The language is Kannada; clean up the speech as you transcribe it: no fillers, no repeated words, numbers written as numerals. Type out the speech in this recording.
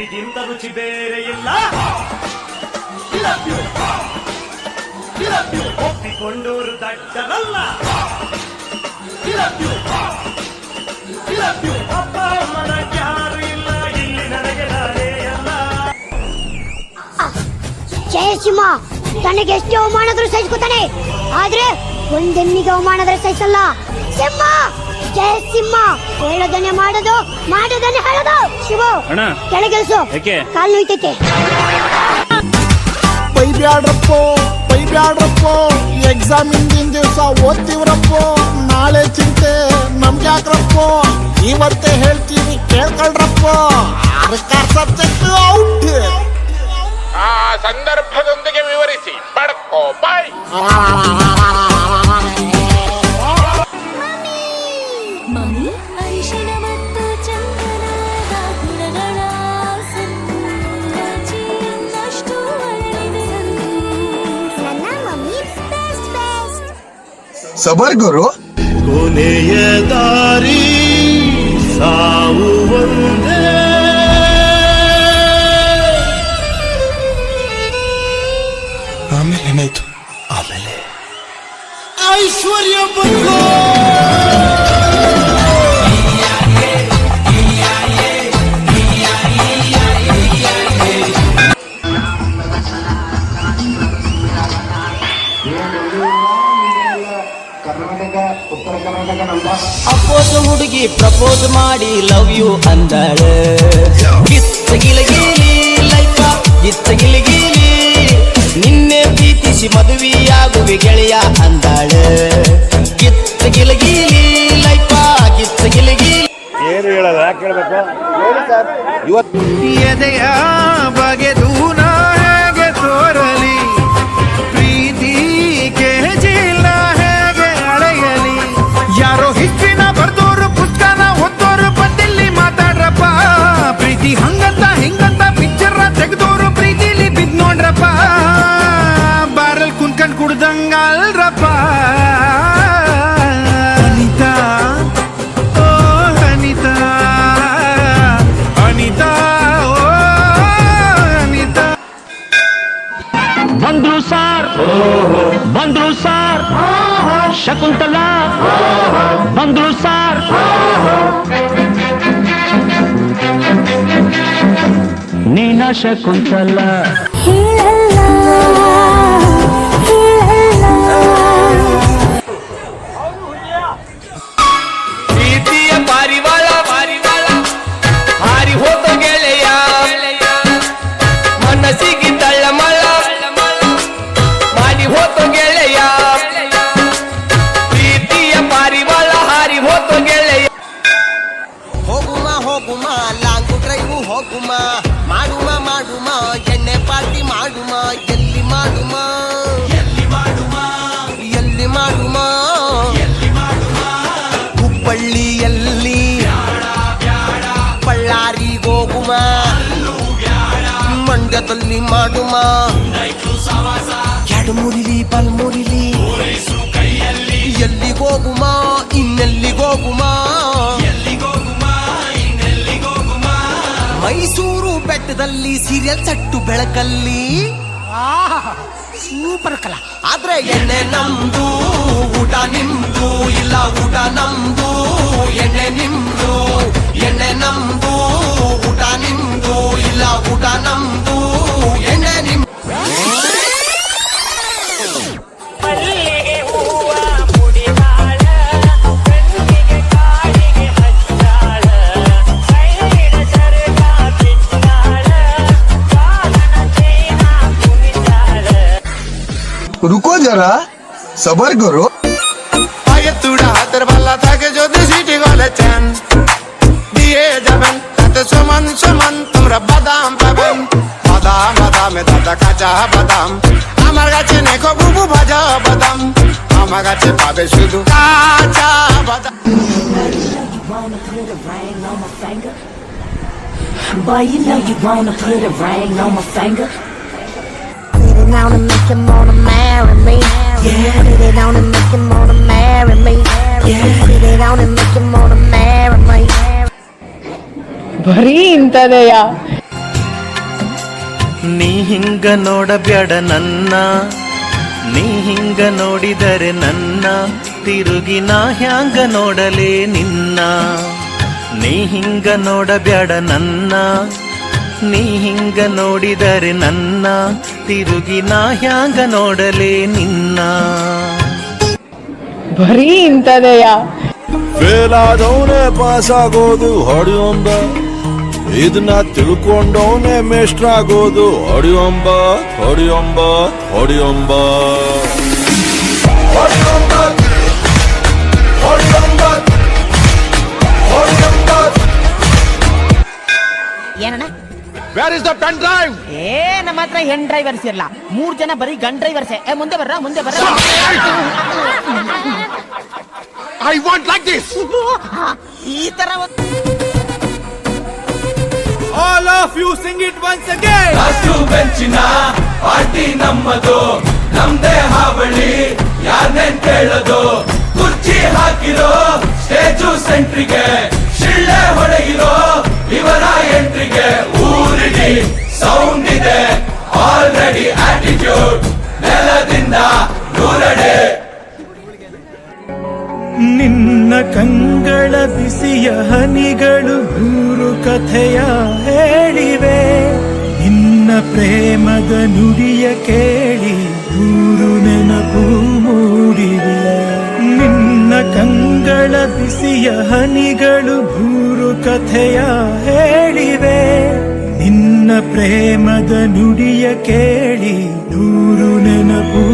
ಪ್ರೀತಿಗಿಂತ ರುಚಿ ಬೇರೆ ಇಲ್ಲ. ಒಪ್ಪಿಕೊಂಡೂರು ದಡ್ಡರಲ್ಲ. ಅಪ್ಪ ಅಮ್ಮನ ಯಾರು ಇಲ್ಲ ಇಲ್ಲಿ, ನನಗೆ ನಾನೇ ಅಲ್ಲ. ಜಯಸಿಂಹ ತನಗೆ ಎಷ್ಟು ಅವಮಾನದ್ರು ಸಹಿಸ್ಕೊತಾನೆ, ಆದ್ರೆ ಒಂದೆಮ್ಮಿಗೆ ಅವಮಾನದ್ರೆ ಸಹಿಸಲ್ಲ. ಸಿಂಹ ಜಯಸಿಂಹ ಹೇಳೋದನ್ನೇ ಮಾಡೋದು, ಮಾಡೋದನ್ನೇ ಹೇಳೋದು. ಶಿವು ಕೆಳಗೆಲ್ಸು, ಕಾಲು ನೋಯ್ತೈತೆ. ಬೈಬ್ಯಾಡ್ರಪ್ಪೋ ಎಕ್ಸಾಮ್ ಹಿಂದಿನ ದಿವಸ ಓದ್ತಿವ್ರಪ್ಪೋ, ನಾಳೆ ಚಿಂತೆ ನಮ್ಗ್ಯಾಕ್ರಪ್ಪೋ, ಇವತ್ತೇ ಹೇಳ್ತೀವಿ ಕೇಳ್ಕೊಳ್ರಪ್ಪೋ. Subject out. ಆ ಸಂದರ್ಭದೊಂದಿಗೆ ವಿವರಿಸಿ ಪಡ್ಕೋ ಬಾಯ್. ಸಬರ್ ಗುರು. ಕೊನೆಯ ದಾರಿ ಸಾವು ಒಂದೇ. ಆಮೇಲೆ ಏನಾಯ್ತು? ಆಮೇಲೆ ಐಶ್ವರ್ಯ ಬಂತು. ಅಪೋಸ್ ಹುಡುಗಿ ಪ್ರಪೋಸ್ ಮಾಡಿ ಲವ್ ಯು ಅಂದಾಳ. ಗಿತ್ತಗಿಲಗೀಲಿ ಲೈಫ ಗಿತ್ತಗಿಲಗೀಲಿ, ನಿನ್ನೆ ಪ್ರೀತಿಸಿ ಮದುವೆಯಾಗುವೆ ಗೆಳೆಯ ಅಂದಾಳ. ಗಿತ್ತಗಿಲಗೀಲಿ ಲೈಫ ಗಿತ್ತಗಿಲಗೀಲಿ. ಏನು ಹೇಳಲ್ಲ, ಯಾಕೆ ಹೇಳ್ಬೇಕು? ಇವತ್ತು ಎದೆಯ ಬಗೆದು ಹೇಗೆ ತೋರಲಿ, ಪ್ರೀತಿ ಕೆಜಿಲ್ಲ ಹೇಗೆ ಅಳೆಯಲಿ. ಯಾರೋ ಹಿಸ್ಟ್ರಿನ ಬರ್ದೋರು ಪುಸ್ತಕನ ಓದೋರು ಬಂದಿಲ್ಲಿ ಮಾತಾಡ್ರಪ್ಪ. ಪ್ರೀತಿ ಹಂಗಂತ ಹಿಂಗಂತ ಪಿಕ್ಚರ್ ತೆಗೆದೋರು ಪ್ರೀತಿಲಿ ಬಿದ್ ನೋಡ್ರಪ್ಪ. ಬಾರಲ್ ಕುನ್ಕಂಡ್ ಕುಡ್ದಂಗಲ್ರಪ್ಪ. ಅನಿತಾ ಓ ಅನಿತಾ, ಅನಿತಾ ಓ ಅನಿತಾ. ಬಂದ್ರು ಸಾರ್ ಶಕುಂತಲಾ ಬಂದ್ರು ಸಾರ್. ನೀನ ಶಕುಂತಲ ಪ್ರೀತಿಯ ಪಾರಿವಾಳ ಪಾರಿವಾಳ ಹಾರಿ ಹೋದ ಗೆಳೆಯ, ಮನಸ್ಸಿಗೆ ತಳ್ಳಮಳ ಮಾಡಿ ಹೋದ ಗೆಳೆಯ. ಪ್ರೀತಿಯ ಪಾರಿವಾಳ ಹಾರಿ ಹೋದ ಗೆಳೆಯ. ಹೋಗುಮ ಲಾಂಗ್ ಡ್ರೈವ್ ಹೋಗುಮ, ಮಾಡುಮ ಎಣ್ಣೆ ಪಾರ್ಟಿ ಮಾಡುಮ. ಎಲ್ಲಿ ಮಾಡುಮ ಹುಬ್ಬಳ್ಳಿಯಲ್ಲಿ ಬಳ್ಳಾರಿಗೋಗುಮ, ಮಂಡ್ಯದಲ್ಲಿ ಮಾಡುಮ. ಎಡಮುರಿಲಿ ಬಲ್ಮುರಿಲಿ ಎಲ್ಲಿಗೋಗುಮ, ಇನ್ನೆಲ್ಲಿಗೋಗುಮ. ಮೈಸೂರು ಬೆಟ್ಟದಲ್ಲಿ ಸೀರಿಯಲ್ ಸಟ್ಟು ಬೆಳಕಲ್ಲಿ ಸೂಪರ್ ಕಲಾ. ಆದ್ರೆ ಎಣ್ಣೆ ನಮ್ದು ಊಟ ನಿಮ್ದು, ಇಲ್ಲ ಊಟ ನಮ್ದು ಎಣ್ಣೆ ನಿಮ್ದು. ಎಣ್ಣೆ ನಮ್ದು ಊಟ ನಿಮ್ದು, ಇಲ್ಲ ಊಟ ನಮ್ದು ಎಣ್ಣೆ ನಿಮ್ದು. रुको जरा सबर करो. আগে তুড়া হাতের পাল্লা থাকে যদি সিটি গলে চান দিয়ে যাবেন, তাতে সমান সমান তোমরা বাদাম পাবেন। বাদাম বাদামে দাদা কাঁচা বাদাম, আমার কাছে নেখো বুবু ভাজা বাদাম, আমার কাছে পাবে শুধু কাঁচা বাদাম। Boy, you know you wanna put a ring on my finger. Put it on and make him wanna marry me. Yeah. Put it on and make him wanna marry me. Yeah. Put it on and make him wanna marry me. ಬರೀ ಇಂಥದೆಯಾ? ನೀ ಹಿಂಗ ನೋಡಬ್ಯಾಡ ನನ್ನ, ನೀ ಹಿಂಗ ನೋಡಿದರೆ ನನ್ನ, ತಿರುಗಿ ನಾ ಹ್ಯಾಂಗ ನೋಡಲೇ ನಿನ್ನ. ನೀ ಹಿಂಗ ನೋಡಬ್ಯಾಡ ನನ್ನ, ನೀ ಹಿಂಗ ನೋಡಿದರೆ ನನ್ನ, ತಿರುಗಿ ನಾ ಹ್ಯಾಂಗ ನೋಡಲೇ ನಿನ್ನ. ಬರೀ ಇಂಥದೆಯ ಫೇಲ್ ಆದವನೇ ಪಾಸ್ ಆಗೋದು ಹೊಡಿಯೊಂಬ, ಇದನ್ನ ತಿಳ್ಕೊಂಡವನೇ ಮೇಷ್ಟ್ರಾಗೋದು ಹೊಡಿಯೊಂಬ ಹೊಡಿಯೊಂಬ ಹೊಡಿಯೊಂಬ. ಏನಣ್ಣ? Where is the pen drive? ನಮ್ಮ ಹತ್ರ ಹೆಣ್ ಡ್ರೈವರ್ಸ್ ಇರಲ್ಲ, 3 ಜನ ಬರೀ ಗಂಡ್ ಡ್ರೈವರ್ಸೇ. ಮುಂದೆ ಬರ್ರ, ಮುಂದೆ ಬರ್ರ. I want like this. ಈ ತರ All of you sing it once again. ಅಷ್ಟು ಬೆಂಚಿನ ಪಾರ್ಟಿ ನಮ್ಮದು, ನಮ್ದೇ ಹಾವಳಿ ಯಾರನ್ನೇನ್ ಕೇಳೋದು. ಕುರ್ಚಿ ಹಾಕಿರೋ ಸ್ಟೇಜು ಸೆಂಟ್ರಿಗೆ, ಶಿಳ್ಳೆ ಹೊಡೆಯಿರೋ ಇವರ ಎಂಟ್ರಿಗೆ. ಊರಿಡಿ ಸೌಂಡ್ ಇದೆ ಆಲ್ರೆಡಿ, ಆಟಿಟ್ಯೂಡ್ ನೆಲದಿಂದ ನೂರಡೆ. ನಿನ್ನ ಕಂಗಳ ಬಿಸಿಯ ಹನಿಗಳು ಮೂರು ಕಥೆಯ ಹೇಳಿವೆ, ನಿನ್ನ ಪ್ರೇಮದ ನುಡಿಯ ಕೇಳಿ ನೂರು ನೆನಪು ಮೂಡಿವೆ. ನಿನ್ನ ಕಂಗಳ ಬಿಸಿಯ ಹನಿಗಳು ಮೂರು ಕಥೆಯ ಹೇಳಿವೆ, ನಿನ್ನ ಪ್ರೇಮದ ನುಡಿಯ ಕೇಳಿ ನೂರು ನೆನಪು